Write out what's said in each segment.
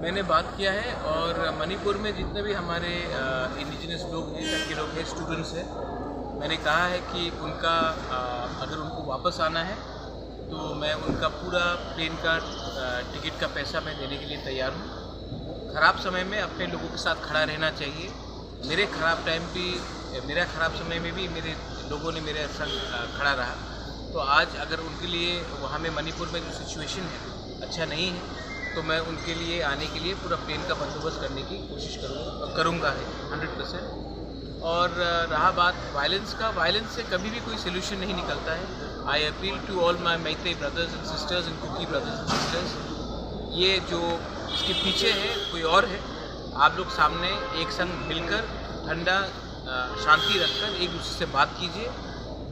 मैंने बात किया है और मणिपुर में जितने भी हमारे इंडिजिनस लोग हैं, टर्की लोग हैं, स्टूडेंट्स हैं, मैंने कहा है कि उनका अगर उनको वापस आना है तो मैं उनका पूरा प्लेन का टिकट का पैसा मैं देने के लिए तैयार हूँ। ख़राब समय में अपने लोगों के साथ खड़ा रहना चाहिए। मेरे ख़राब समय में भी मेरे लोगों ने मेरे संग खड़ा रहा। तो आज अगर उनके लिए वहाँ में मणिपुर में जो सिचुएशन है अच्छा नहीं है तो मैं उनके लिए आने के लिए पूरा प्लेन का बंदोबस्त करने की कोशिश करूँगा 100%। और रहा बात वायलेंस का, वायलेंस से कभी भी कोई सोल्यूशन नहीं निकलता है। I appeal to all my Meitei brothers and sisters and Kuki brothers and sisters, ये जो इसके पीछे है कोई और है। आप लोग सामने एक संग मिलकर ठंडा शांति रखकर एक दूसरे से बात कीजिए।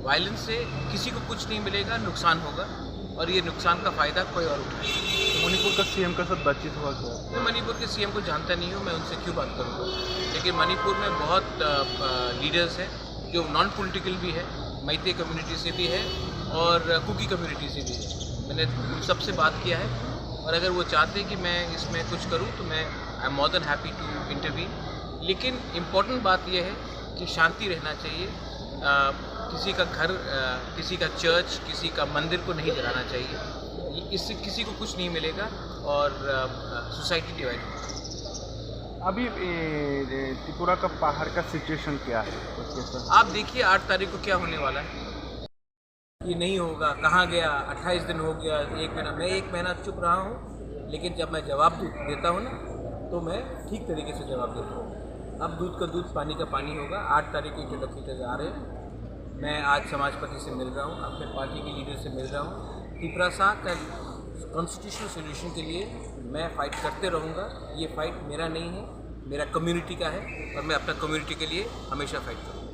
वायलेंस से किसी को कुछ नहीं मिलेगा, नुकसान होगा और ये नुकसान का फ़ायदा कोई और उठाए। मणिपुर का सीएम के साथ बातचीत हुआ क्या? मैं मणिपुर के सीएम को जानता नहीं हूँ, मैं उनसे क्यों बात करूँगा। लेकिन मणिपुर में बहुत लीडर्स हैं जो नॉन पॉलिटिकल भी है, मैते कम्युनिटी से भी है और कुकी कम्युनिटी से भी है। मैंने सबसे बात किया है और अगर वो चाहते हैं कि मैं इसमें कुछ करूँ तो मैं I am more than happy to intervene. लेकिन इम्पॉर्टेंट बात यह है कि शांति रहना चाहिए। किसी का घर, किसी का चर्च, किसी का मंदिर को नहीं जलाना चाहिए। इससे किसी को कुछ नहीं मिलेगा और सोसाइटी डिवाइड होगी। अभी त्रिपुरा का पहाड़ का सिचुएशन क्या है? आप देखिए 8 तारीख को क्या होने वाला है। ये नहीं होगा, कहाँ गया, 28 दिन हो गया, 1 महीना। मैं 1 महीना चुप रहा हूँ, लेकिन जब मैं जवाब देता हूँ ना तो मैं ठीक तरीके से जवाब देता हूँ। अब दूध का दूध, पानी का पानी होगा। 8 तारीख को इंटरलोक्यूटर्स आ रहे हैं। मैं आज समाजपति से मिल रहा हूँ, अपने पार्टी के लीडर से मिल रहा हूँ। त्रिपुरा का कॉन्स्टिट्यूशनल सोल्यूशन के लिए मैं फ़ाइट करते रहूँगा। ये फ़ाइट मेरा नहीं है, मेरा कम्युनिटी का है और मैं अपना कम्युनिटी के लिए हमेशा फ़ाइट करूँगा।